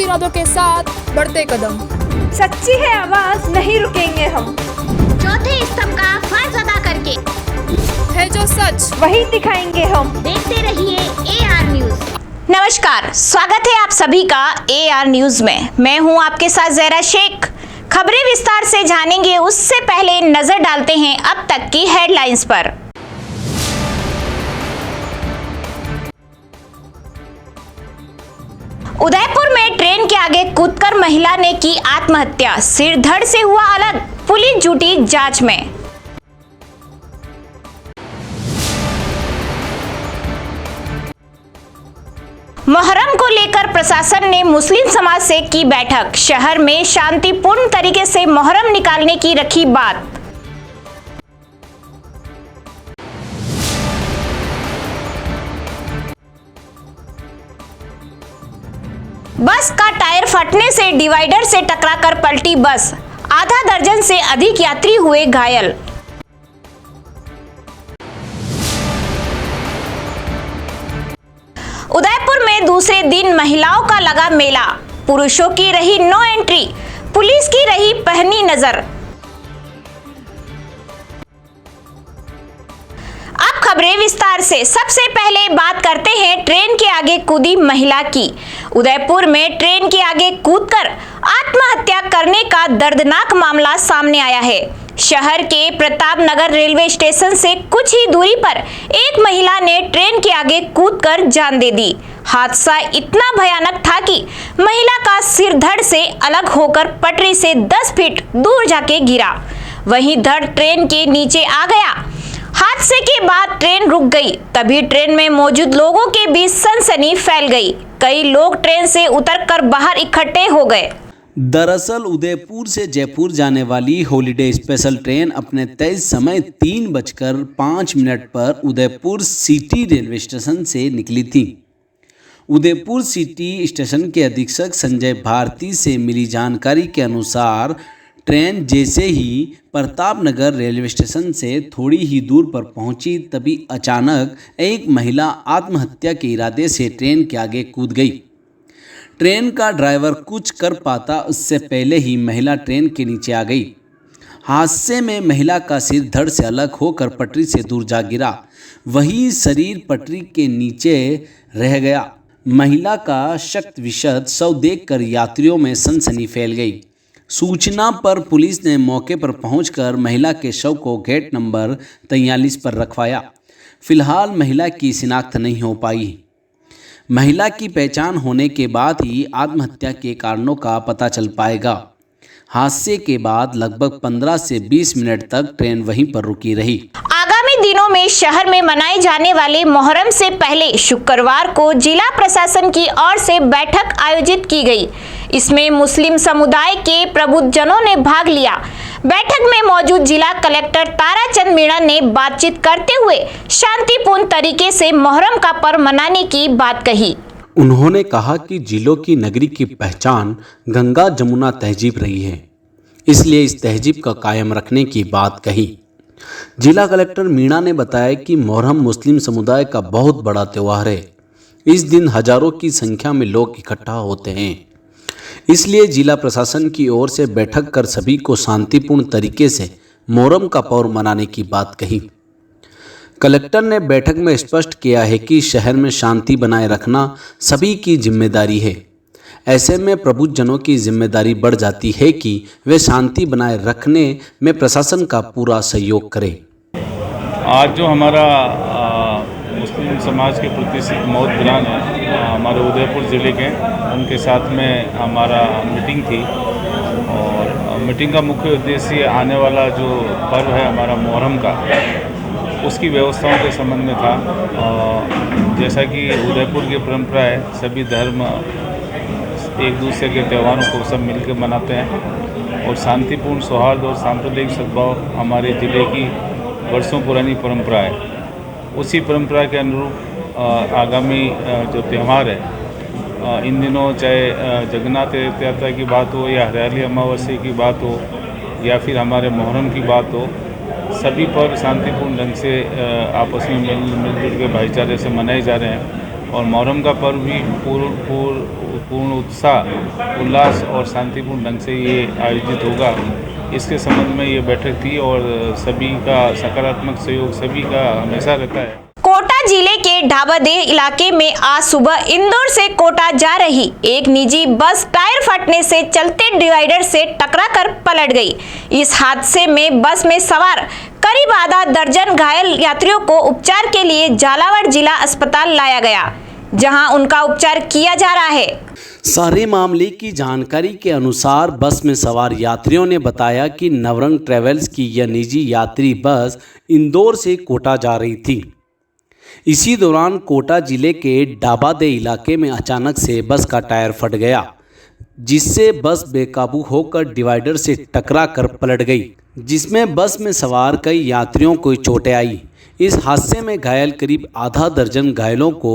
इरादों के साथ बढ़ते कदम। सच्ची है आवाज, नहीं रुकेंगे हम। चौथे स्तंभ का फर्ज अदा करके है जो सच वही दिखाएंगे हम। देखते रहिए AR न्यूज। नमस्कार, स्वागत है आप सभी का AR न्यूज में। मैं हूं आपके साथ ज़हरा शेख। खबरें विस्तार से जानेंगे, उससे पहले नजर डालते हैं अब तक की हेडलाइंस पर। उदयपुर में ट्रेन के आगे कूदकर महिला ने की आत्महत्या, सिर धड़ से हुआ अलग, पुलिस जुटी जांच में। मुहर्रम को लेकर प्रशासन ने मुस्लिम समाज से की बैठक, शहर में शांतिपूर्ण तरीके से मुहर्रम निकालने की रखी बात। बस का टायर फटने से डिवाइडर से टकराकर पलटी बस, आधा दर्जन से अधिक यात्री हुए घायल। उदयपुर में दूसरे दिन महिलाओं का लगा मेला, पुरुषों की रही नो एंट्री, पुलिस की रही पहनी नजर। अब खबरें विस्तार से। सबसे पहले बात करते हैं ट्रेन के आगे कूदी महिला की। उदयपुर में ट्रेन के आगे कूदकर आत्महत्या करने का दर्दनाक मामला सामने आया है। शहर के प्रताप नगर रेलवे स्टेशन से कुछ ही दूरी पर एक महिला ने ट्रेन के आगे कूदकर जान दे दी। हादसा इतना भयानक था कि महिला का सिर धड़ से अलग होकर पटरी से 10 फीट दूर जाके गिरा। वहीं धड़ ट्रेन के नीचे आ गया। हादसे के बाद ट्रेन रुक गई। तभी ट्रेन में मौजूद लोगों के बीच सनसनी फैल गई। कई लोग ट्रेन से उतरकर बाहर इकट्ठे हो गए। दरअसल उदयपुर से जयपुर जाने वाली हॉलीडे स्पेशल ट्रेन अपने तय समय 3:05 पर उदयपुर सिटी रेलवे स्टेशन से निकली थी। उदयपुर सिटी स्टेशन के अधीक्षक संजय भारती से मिली जानकारी के अनुसार ट्रेन जैसे ही प्रताप नगर रेलवे स्टेशन से थोड़ी ही दूर पर पहुंची, तभी अचानक एक महिला आत्महत्या के इरादे से ट्रेन के आगे कूद गई। ट्रेन का ड्राइवर कुछ कर पाता उससे पहले ही महिला ट्रेन के नीचे आ गई। हादसे में महिला का सिर धड़ से अलग होकर पटरी से दूर जा गिरा। वही शरीर पटरी के नीचे रह गया। महिला का शक्त विशद शव देखकर यात्रियों में सनसनी फैल गई। सूचना पर पुलिस ने मौके पर पहुंचकर महिला के शव को गेट नंबर 43 पर रखवाया। फिलहाल महिला की शिनाख्त नहीं हो पाई। महिला की पहचान होने के बाद ही आत्महत्या के कारणों का पता चल पाएगा। हादसे के बाद लगभग 15 से 20 मिनट तक ट्रेन वहीं पर रुकी रही। आगामी दिनों में शहर में मनाए जाने वाले मुहर्रम से पहले शुक्रवार को जिला प्रशासन की ओर से बैठक आयोजित की गई। इसमें मुस्लिम समुदाय के प्रबुद्धजनों ने भाग लिया। बैठक में मौजूद जिला कलेक्टर ताराचंद मीणा ने बातचीत करते हुए शांतिपूर्ण तरीके से मुहर्रम का पर्व मनाने की बात कही। उन्होंने कहा कि जिलों की नगरी की पहचान गंगा जमुना तहजीब रही है, इसलिए इस तहजीब का कायम रखने की बात कही। जिला कलेक्टर मीणा ने बताया कि मुहर्रम मुस्लिम समुदाय का बहुत बड़ा त्यौहार है। इस दिन हजारों की संख्या में लोग इकट्ठा होते हैं, इसलिए जिला प्रशासन की ओर से बैठक कर सभी को शांतिपूर्ण तरीके से मुहर्रम का पर्व मनाने की बात कही। कलेक्टर ने बैठक में स्पष्ट किया है कि शहर में शांति बनाए रखना सभी की जिम्मेदारी है। ऐसे में प्रबुद्धजनों की जिम्मेदारी बढ़ जाती है कि वे शांति बनाए रखने में प्रशासन का पूरा सहयोग करें। आज जो हमारा मुस्लिम समाज के प्रतिष्ठित मौतगरान है हमारे उदयपुर ज़िले के, उनके साथ में हमारा मीटिंग थी और मीटिंग का मुख्य उद्देश्य आने वाला जो पर्व है हमारा मुहर्रम का, उसकी व्यवस्थाओं के संबंध में था। जैसा कि उदयपुर की परंपरा है, सभी धर्म एक दूसरे के त्योहारों को सब मिलकर मनाते हैं और शांतिपूर्ण सौहार्द और सांप्रदायिक सद्भाव हमारे ज़िले की वर्षों पुरानी परंपरा है। उसी परंपरा के अनुरूप आगामी जो त्यौहार है, इन दिनों चाहे जगन्नाथ रथ यात्रा की बात हो या हरियाली अमावस्या की बात हो या फिर हमारे मुहर्रम की बात हो, सभी पर्व शांतिपूर्ण ढंग से आपस में मिलजुल के भाईचारे से मनाए जा रहे हैं। और मुहर्रम का पर्व भी पूर्ण उत्साह उल्लास और शांतिपूर्ण ढंग से ये आयोजित होगा, इसके संबंध में ये बैठक थी और सभी का सकारात्मक सहयोग सभी का हमेशा रहता है। कोटा जिले के ढाबादेह इलाके में आज सुबह इंदौर से कोटा जा रही एक निजी बस टायर फटने से चलते डिवाइडर से टकराकर पलट गई। इस हादसे में बस में सवार करीब आधा दर्जन घायल यात्रियों को उपचार के लिए झालावाड़ जिला अस्पताल लाया गया, जहां उनका उपचार किया जा रहा है। सारे मामले की जानकारी के अनुसार बस में सवार यात्रियों ने बताया कि नवरंग ट्रेवल्स की यह निजी यात्री बस इंदौर से कोटा जा रही थी। इसी दौरान कोटा जिले के डाबादे इलाके में अचानक से बस का टायर फट गया, जिससे बस बेकाबू होकर डिवाइडर से टकरा कर पलट गई, जिसमें बस में सवार कई यात्रियों को चोटें आई। इस हादसे में घायल करीब आधा दर्जन घायलों को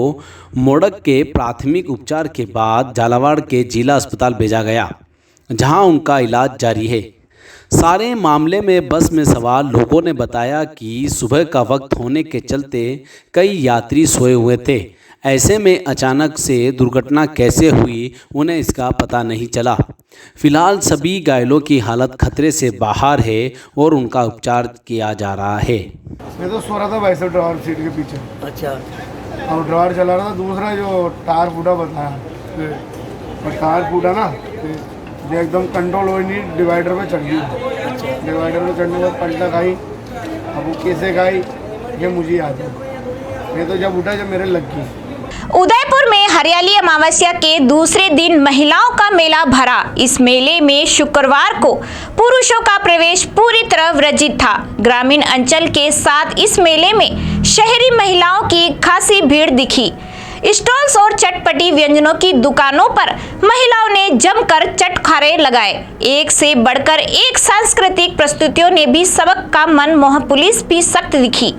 मोड़क के प्राथमिक उपचार के बाद झालावाड़ के जिला अस्पताल भेजा गया, जहां उनका इलाज जारी है। सारे मामले में बस में सवार लोगों ने बताया कि सुबह का वक्त होने के चलते कई यात्री सोए हुए थे। ऐसे में अचानक से दुर्घटना कैसे हुई उन्हें इसका पता नहीं चला। फिलहाल सभी घायलों की हालत खतरे से बाहर है और उनका उपचार किया जा रहा है। मैं तो सो रहा था भाई साहब ड्राइवर सीट के पीछे। अच्छा। और ड्राइवर चला रहा था, दूसरा जो टायर फूटा बताया, और टायर फूटा ना जो एकदम कंट्रोल हो नहीं, डिवाइडर पे चढ़ गई। डिवाइडर पे चढ़ने के बाद पलटा खाई। अब वो कैसे खाई ये मुझे याद है, मैं तो जब उठा जब मेरे लग गई। उदयपुर में हरियाली अमावस्या के दूसरे दिन महिलाओं का मेला भरा। इस मेले में शुक्रवार को पुरुषों का प्रवेश पूरी तरह वर्जित था। ग्रामीण अंचल के साथ इस मेले में शहरी महिलाओं की खासी भीड़ दिखी। स्टॉल्स और चटपटी व्यंजनों की दुकानों पर महिलाओं ने जमकर चटखारे लगाए। एक से बढ़कर एक सांस्कृतिक प्रस्तुतियों ने भी सबक का मन मोह। पुलिस भी सख्त दिखी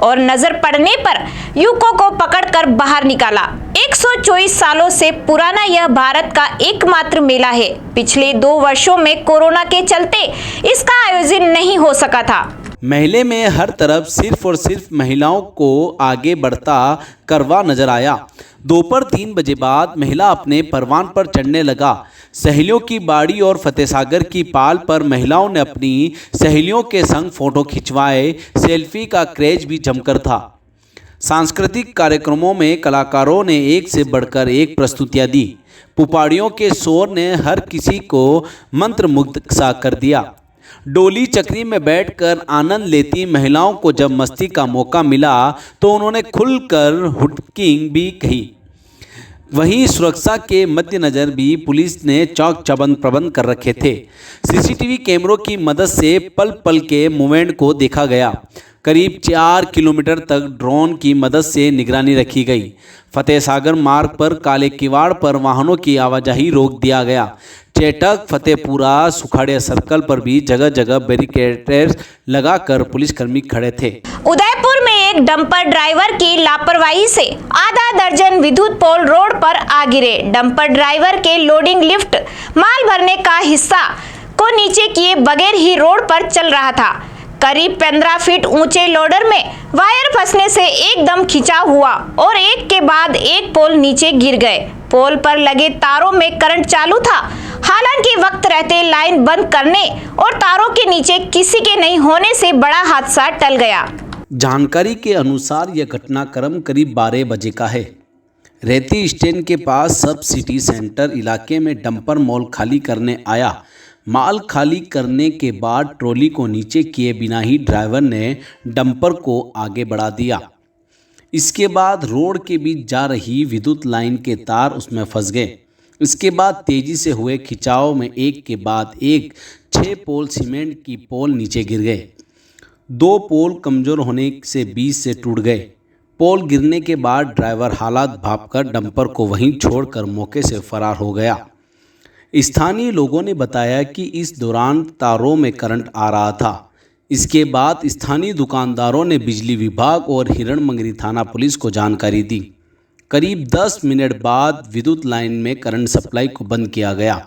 और नजर पड़ने पर युवकों को पकड़कर बाहर निकाला। 124 सालों से पुराना यह भारत का एकमात्र मेला है। पिछले 2 वर्षों में कोरोना के चलते इसका आयोजन नहीं हो सका था। मेले में हर तरफ सिर्फ और सिर्फ महिलाओं को आगे बढ़ता करवा नजर आया। दोपहर 3 बजे बाद महिला अपने परवान पर चढ़ने लगा। सहेलियों की बाड़ी और फतेहसागर की पाल पर महिलाओं ने अपनी सहेलियों के संग फोटो खिंचवाए। सेल्फी का क्रेज भी जमकर था। सांस्कृतिक कार्यक्रमों में कलाकारों ने एक से बढ़कर एक प्रस्तुतियां दी। पुपाड़ियों के शोर ने हर किसी को मंत्रमुग्ध सा कर दिया। डोली चक्री में बैठकर आनंद लेती महिलाओं को जब मस्ती का मौका मिला तो उन्होंने खुलकर हुडकिंग भी कही। वहीं सुरक्षा के मद्देनजर भी पुलिस ने चौक चौबंद प्रबंध कर रखे थे। सीसीटीवी कैमरों की मदद से पल पल के मूवमेंट को देखा गया। करीब 4 किलोमीटर तक ड्रोन की मदद से निगरानी रखी गई। फतेहसागर मार्ग पर काले किवाड़ पर वाहनों की आवाजाही रोक दिया गया। चेटक, फतेहपुरा, सुखाड़िया सर्कल पर भी जगह जगह बैरिकेड्स लगाकर पुलिसकर्मी खड़े थे। उदयपुर में एक डंपर ड्राइवर की लापरवाही से आधा दर्जन विद्युत पोल रोड पर आ गिरे। डंपर ड्राइवर के लोडिंग लिफ्ट माल भरने का हिस्सा को नीचे किए बगैर ही रोड पर चल रहा था। करीब 15 फीट ऊंचे लोडर में वायर फंसने से एकदम खिंचाव हुआ और एक के बाद एक पोल नीचे गिर गए। पोल पर लगे तारों में करंट चालू था। हालांकि वक्त रहते लाइन बंद करने और तारों के नीचे किसी के नहीं होने से बड़ा हादसा टल गया। जानकारी के अनुसार यह घटनाक्रम करीब 12 बजे का है। रेती स्टैंड के पास सब सिटी सेंटर इलाके में डंपर मॉल खाली करने आया। माल खाली करने के बाद ट्रॉली को नीचे किए बिना ही ड्राइवर ने डंपर को आगे बढ़ा दिया। इसके बाद रोड के बीच जा रही विद्युत लाइन के तार उसमें फंस गए। इसके बाद तेजी से हुए खिंचाव में एक के बाद एक 6 पोल सीमेंट की पोल नीचे गिर गए। 2 पोल कमज़ोर होने से बीच से टूट गए। पोल गिरने के बाद ड्राइवर हालात भांपकर डंपर को वहीं छोड़कर मौके से फरार हो गया। स्थानीय लोगों ने बताया कि इस दौरान तारों में करंट आ रहा था। इसके बाद स्थानीय दुकानदारों ने बिजली विभाग और हिरणमंगरी थाना पुलिस को जानकारी दी। करीब 10 मिनट बाद विद्युत लाइन में करंट सप्लाई को बंद किया गया।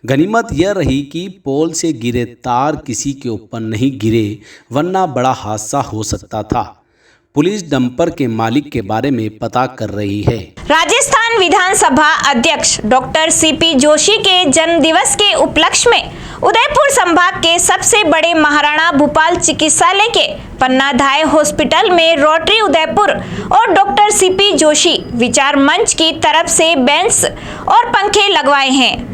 गनीमत यह रही कि पोल से गिरे तार किसी के ऊपर नहीं गिरे, वरना बड़ा हादसा हो सकता था। पुलिस डंपर के मालिक के बारे में पता कर रही है। राजस्थान विधानसभा अध्यक्ष डॉक्टर सीपी जोशी के जन्मदिवस के उपलक्ष्य में उदयपुर संभाग के सबसे बड़े महाराणा भूपाल चिकित्सालय के पन्नाधाय हॉस्पिटल में रोटरी उदयपुर और डॉक्टर सीपी जोशी विचार मंच की तरफ से बेंच और पंखे लगवाए हैं।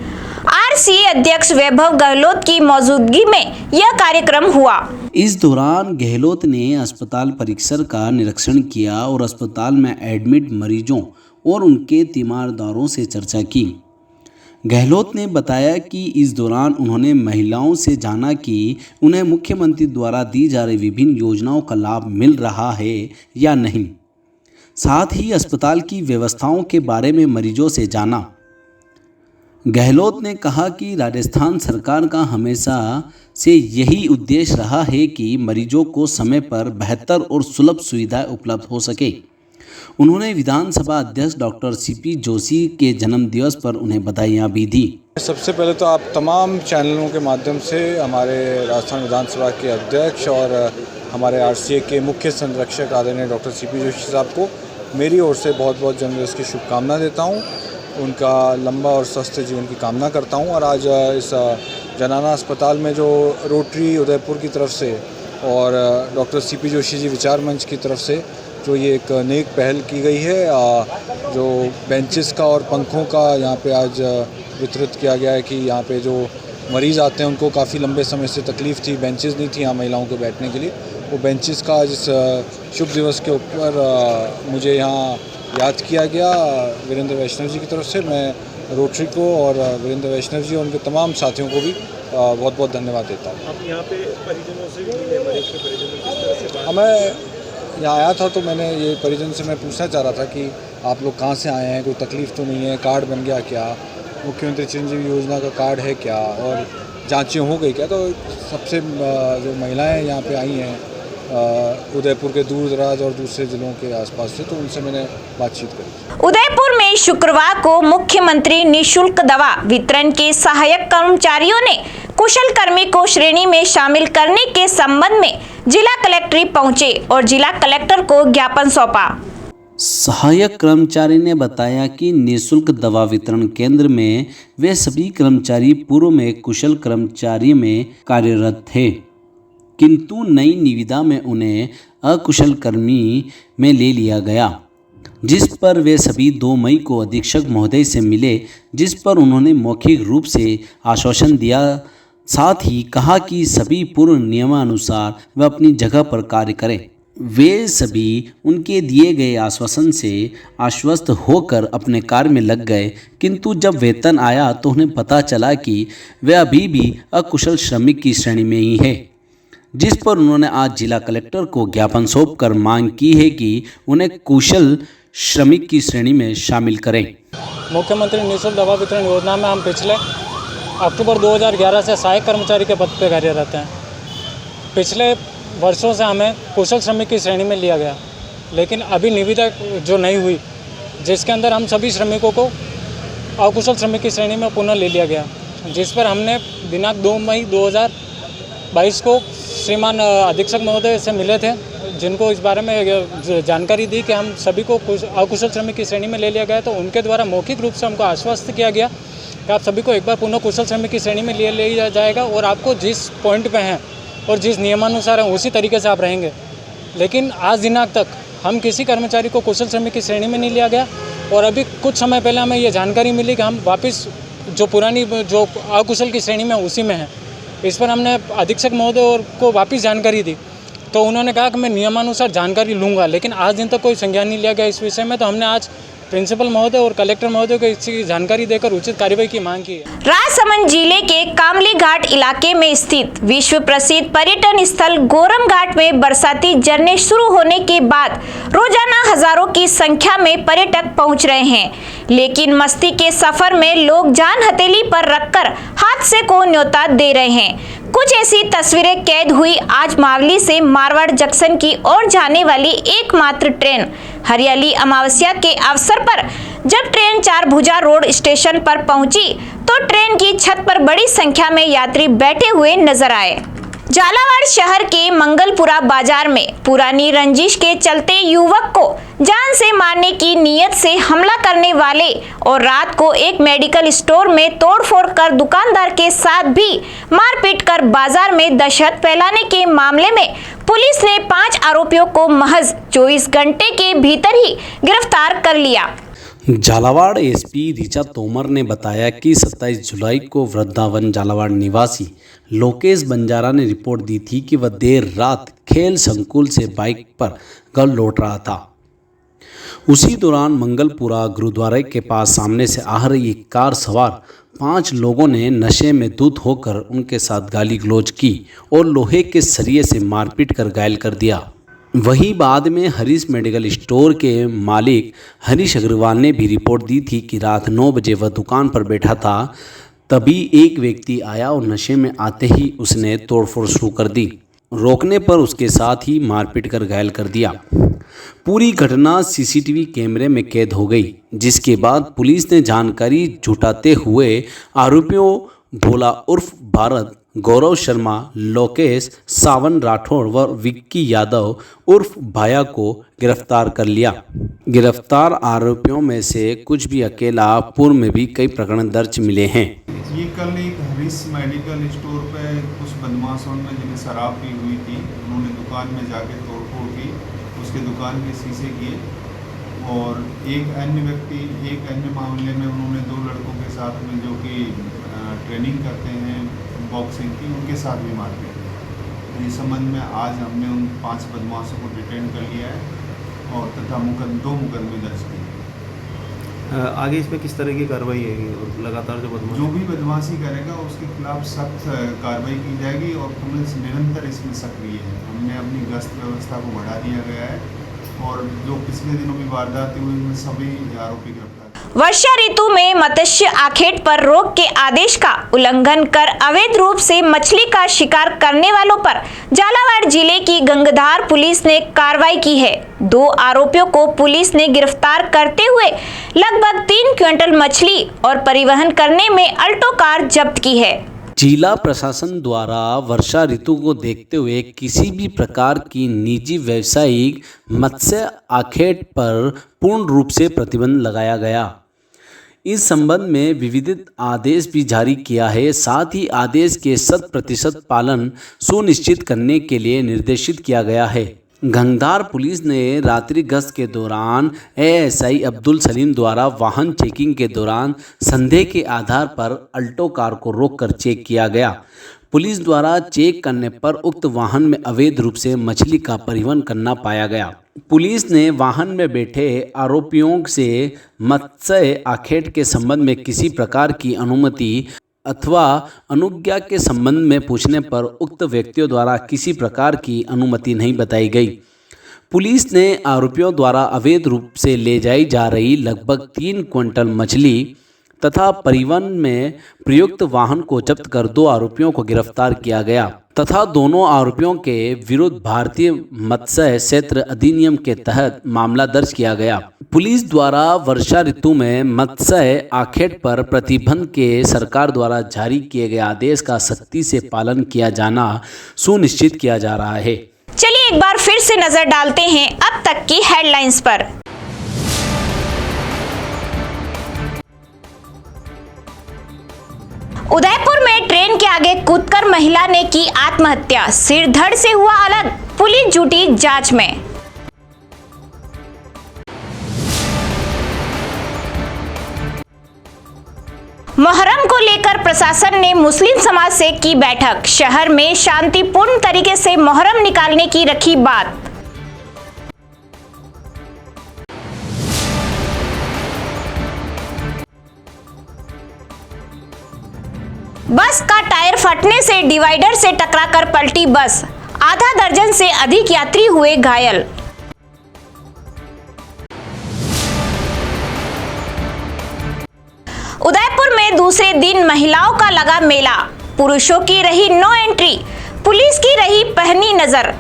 आरसीए अध्यक्ष वैभव गहलोत की मौजूदगी में यह कार्यक्रम हुआ। इस दौरान गहलोत ने अस्पताल परिसर का निरीक्षण किया और अस्पताल में एडमिट मरीजों और उनके तीमारदारों से चर्चा की। गहलोत ने बताया कि इस दौरान उन्होंने महिलाओं से जाना कि उन्हें मुख्यमंत्री द्वारा दी जा रही विभिन्न योजनाओं का लाभ मिल रहा है या नहीं। साथ ही अस्पताल की व्यवस्थाओं के बारे में मरीजों से जाना। गहलोत ने कहा कि राजस्थान सरकार का हमेशा से यही उद्देश्य रहा है कि मरीजों को समय पर बेहतर और सुलभ सुविधाएं उपलब्ध हो सके। उन्होंने विधानसभा अध्यक्ष डॉक्टर सीपी जोशी के जन्मदिवस पर उन्हें बधाइयां भी दी। सबसे पहले तो आप तमाम चैनलों के माध्यम से हमारे राजस्थान विधानसभा के अध्यक्ष और हमारे आरसीए के मुख्य संरक्षक आदरणीय डॉक्टर सीपी जोशी साहब को मेरी ओर से बहुत बहुत जन्मदिवस की शुभकामनाएं देता हूं। उनका लंबा और स्वस्थ जीवन की कामना करता हूं। और आज इस जनाना अस्पताल में जो रोटरी उदयपुर की तरफ से और डॉक्टर सीपी जोशी जी विचार मंच की तरफ से जो ये एक नेक पहल की गई है, जो बेंचेस का और पंखों का यहाँ पे आज वितरित किया गया है कि यहाँ पे जो मरीज़ आते हैं उनको काफ़ी लंबे समय से तकलीफ़ थी, बेंचेस नहीं थी यहाँ महिलाओं के बैठने के लिए। वो बेंचेस का जिस शुभ दिवस के ऊपर मुझे यहाँ याद किया गया वीरेंद्र वैष्णव जी की तरफ से। मैं रोटरी को और वीरेंद्र वैष्णव जी और उनके तमाम साथियों को भी बहुत बहुत धन्यवाद देता हूँ। आप यहाँ पे परिजनों से भी मिले, मरीज के परिजनों किस तरह से बात? मैं यहाँ आया था तो मैंने ये परिजन से मैं पूछना चाह रहा था कि आप लोग कहाँ से आए हैं, कोई तकलीफ़ तो नहीं है, कार्ड बन गया क्या, मुख्यमंत्री चिरंजीवी योजना का कार्ड है क्या, और जाँचें हो गई क्या। तो सबसे जो महिलाएँ यहाँ पर आई हैं उदयपुर के दूर दराज और दूसरे जिलों के आसपास से, तो उनसे मैंने बातचीत करी। उदयपुर में शुक्रवार को मुख्यमंत्री निशुल्क दवा वितरण के सहायक कर्मचारियों ने कुशल कर्मी को श्रेणी में शामिल करने के संबंध में जिला कलेक्ट्री पहुंचे और जिला कलेक्टर को ज्ञापन सौंपा। सहायक कर्मचारी ने बताया कि निःशुल्क दवा वितरण केंद्र में वे सभी कर्मचारी पूर्व में कुशल कर्मचारी में कार्यरत थे, किंतु नई निविदा में उन्हें अकुशल कर्मी में ले लिया गया, जिस पर वे सभी 2 मई को अधीक्षक महोदय से मिले, जिस पर उन्होंने मौखिक रूप से आश्वासन दिया। साथ ही कहा कि सभी पूर्व नियमानुसार वे अपनी जगह पर कार्य करें। वे सभी उनके दिए गए आश्वासन से आश्वस्त होकर अपने कार्य में लग गए, किंतु जब वेतन आया तो उन्हें पता चला कि वे अभी भी अकुशल श्रमिक की श्रेणी में ही है, जिस पर उन्होंने आज जिला कलेक्टर को ज्ञापन सौंपकर मांग की है कि उन्हें कुशल श्रमिक की श्रेणी में शामिल करें। मुख्यमंत्री निःशुल्क दवा वितरण योजना में हम पिछले अक्टूबर 2011 से सहायक कर्मचारी के पद पर कार्यरत हैं। पिछले वर्षों से हमें कुशल श्रमिक की श्रेणी में लिया गया, लेकिन अभी निविदा जो नहीं हुई, जिसके अंदर हम सभी श्रमिकों को अकुशल श्रमिक की श्रेणी में पुनः ले लिया गया, जिस पर हमने दिनांक 2 मई 2022 को श्रीमान अधीक्षक महोदय से मिले थे, जिनको इस बारे में जानकारी दी कि हम सभी को अकुशल श्रमिक की श्रेणी में ले लिया गया। तो उनके द्वारा मौखिक रूप से हमको आश्वस्त किया गया कि आप सभी को एक बार पुनः कुशल श्रमिक की श्रेणी में ले लिया जाएगा और आपको जिस पॉइंट पे हैं और जिस नियमानुसार हैं उसी तरीके से आप रहेंगे। लेकिन आज दिनांक तक हम किसी कर्मचारी को कुशल श्रमिक की श्रेणी में नहीं लिया गया और अभी कुछ समय पहले हमें ये जानकारी मिली कि हम वापस जो पुरानी जो अकुशल की श्रेणी में उसी में है। इस पर हमने अधीक्षक महोदय को वापस जानकारी दी, तो उन्होंने कहा कि मैं नियमानुसार जानकारी लूँगा, लेकिन आज दिन तक कोई संज्ञान नहीं लिया गया इस विषय में। तो हमने आज प्रिंसिपल महोदय और कलेक्टर महोदय को इसकी जानकारी देकर उचित कार्रवाई की मांग की है। राजसमंद जिले के कामली घाट इलाके में स्थित विश्व प्रसिद्ध पर्यटन स्थल गोरम घाट में बरसाती झरने शुरू होने के बाद रोजाना हजारों की संख्या में पर्यटक पहुंच रहे हैं, लेकिन मस्ती के सफर में लोग जान हथेली पर रखकर हादसे को न्योता दे रहे हैं। कुछ ऐसी तस्वीरें कैद हुई आज मावली से मारवाड़ जंक्शन की ओर जाने वाली एकमात्र ट्रेन हरियाली अमावस्या के अवसर पर जब ट्रेन 4 भुजा रोड स्टेशन पर पहुंची तो ट्रेन की छत पर बड़ी संख्या में यात्री बैठे हुए नजर आए। झालावाड़ शहर के मंगलपुरा बाजार में पुरानी रंजिश के चलते युवक को जान से मारने की नीयत से हमला करने वाले और रात को एक मेडिकल स्टोर में तोड़फोड़ कर दुकानदार के साथ भी मारपीट कर बाजार में दहशत फैलाने के मामले में पुलिस ने 5 आरोपियों को महज 24 घंटे के भीतर ही गिरफ्तार कर लिया। झालावाड़ एसपी ऋचा तोमर ने बताया कि 27 जुलाई को वृंदावन झालावाड़ निवासी लोकेश बंजारा ने रिपोर्ट दी थी कि वह देर रात खेल संकुल से बाइक पर घर लौट रहा था। उसी दौरान मंगलपुरा गुरुद्वारे के पास सामने से आ रही एक कार सवार 5 लोगों ने नशे में धुत होकर उनके साथ गाली गलौज की और लोहे के सरिये से मारपीट कर घायल कर दिया। वहीं बाद में हरीश मेडिकल स्टोर के मालिक हरीश अग्रवाल ने भी रिपोर्ट दी थी कि रात 9 बजे वह दुकान पर बैठा था, तभी एक व्यक्ति आया और नशे में आते ही उसने तोड़फोड़ शुरू कर दी। रोकने पर उसके साथ ही मारपीट कर घायल कर दिया। पूरी घटना सीसीटीवी कैमरे में कैद हो गई, जिसके बाद पुलिस ने जानकारी जुटाते हुए आरोपियों भोला उर्फ भारत, गौरव शर्मा, लोकेश, सावन राठौड़ व विक्की यादव उर्फ भाया को गिरफ्तार कर लिया। गिरफ्तार आरोपियों में से कुछ भी अकेला पूर्व में भी कई प्रकरण दर्ज मिले हैं। ये कल एक हरीश मेडिकल स्टोर पे कुछ बदमाशों ने जिन्हें शराब पी हुई थी, उन्होंने दुकान में जाके तोड़फोड़ की, उसके दुकान के शीशे किए और एक अन्य मामले में उन्होंने 2 लड़कों के साथ में जो कि ट्रेनिंग करते हैं बॉक्सिंग की, उनके साथ भी मारपीट। इस संबंध में आज हमने उन 5 बदमाशों को डिटेन कर लिया है और तथा 2 मुकदमे दर्ज किए। आगे इसमें किस तरह की कार्रवाई है और लगातार जो भी बदमाशी करेगा उसके खिलाफ सख्त कार्रवाई की जाएगी और पुलिस निरंतर इसमें सक्रिय है। हमने अपनी गश्त व्यवस्था को बढ़ा दिया गया है और जो पिछले दिनों में वारदातें हुई उनमें सभी आरोपी गिरफ्तार। वर्षा ऋतु में मत्स्य आखेट पर रोक के आदेश का उल्लंघन कर अवैध रूप से मछली का शिकार करने वालों पर झालावाड़ जिले की गंगधार पुलिस ने कार्रवाई की है। 2 आरोपियों को पुलिस ने गिरफ्तार करते हुए लगभग 3 क्विंटल मछली और परिवहन करने में अल्टो कार जब्त की है। जिला प्रशासन द्वारा वर्षा ऋतु को देखते हुए किसी भी प्रकार की निजी व्यावसायिक मत्स्य आखेट पर पूर्ण रूप से प्रतिबंध लगाया गया। इस संबंध में विविध आदेश भी जारी किया है। साथ ही आदेश के 100% पालन सुनिश्चित करने के लिए निर्देशित किया गया है। गंगधार पुलिस ने रात्रि गश्त के दौरान एएसआई अब्दुल सलीम द्वारा वाहन चेकिंग के दौरान संदेह के आधार पर अल्टो कार को रोककर चेक किया गया। पुलिस द्वारा चेक करने पर उक्त वाहन में अवैध रूप से मछली का परिवहन करना पाया गया। पुलिस ने वाहन में बैठे आरोपियों से मत्स्य आखेट के संबंध में किसी प्रकार की अनुमति अथवा अनुज्ञा के संबंध में पूछने पर उक्त व्यक्तियों द्वारा किसी प्रकार की अनुमति नहीं बताई गई। पुलिस ने आरोपियों द्वारा अवैध रूप से ले जाई जा रही लगभग 3 क्विंटल मछली तथा परिवहन में प्रयुक्त वाहन को जब्त कर 2 आरोपियों को गिरफ्तार किया गया तथा दोनों आरोपियों के विरुद्ध भारतीय मत्स्य क्षेत्र अधिनियम के तहत मामला दर्ज किया गया। पुलिस द्वारा वर्षा ऋतु में मत्स्य आखेट पर प्रतिबंध के सरकार द्वारा जारी किए गए आदेश का सख्ती से पालन किया जाना सुनिश्चित किया जा रहा है। चलिए एक बार फिर से नजर डालते हैं अब तक की हेडलाइंस पर। उदयपुर में ट्रेन के आगे कूदकर महिला ने की आत्महत्या, सिर धड़ से हुआ अलग, पुलिस जुटी जांच में। मुहर्रम को लेकर प्रशासन ने मुस्लिम समाज से की बैठक, शहर में शांतिपूर्ण तरीके से मुहर्रम निकालने की रखी बात। बस का टायर फटने से डिवाइडर से टकराकर पलटी बस, आधा दर्जन से अधिक यात्री हुए घायल। उदयपुर में दूसरे दिन महिलाओं का लगा मेला, पुरुषों की रही नो एंट्री, पुलिस की रही पहनी नजर।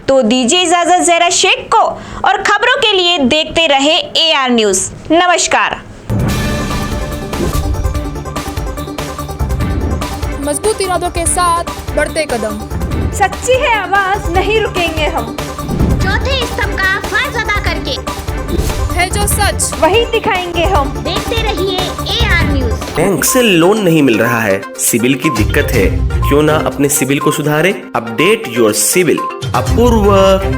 तो दीजिए इजाजत ज़हरा शेख को और खबरों के लिए देखते रहे AR न्यूज़। नमस्कार। मजबूत इरादों के साथ बढ़ते कदम। सच्ची है आवाज, नहीं रुकेंगे हम। चौथे स्तंभ का फर्ज अदा करके है जो सच, वही दिखाएंगे हम। देखते रहिए AR न्यूज। बैंक से लोन नहीं मिल रहा है, सिबिल की दिक्कत है, क्यों ना अपने सिबिल को सुधारे। Update your CIBIL. Apurva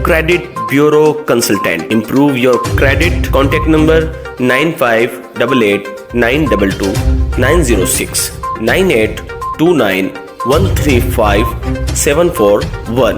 credit bureau consultant. Improve your credit. Contact number 9588922906 9829135741।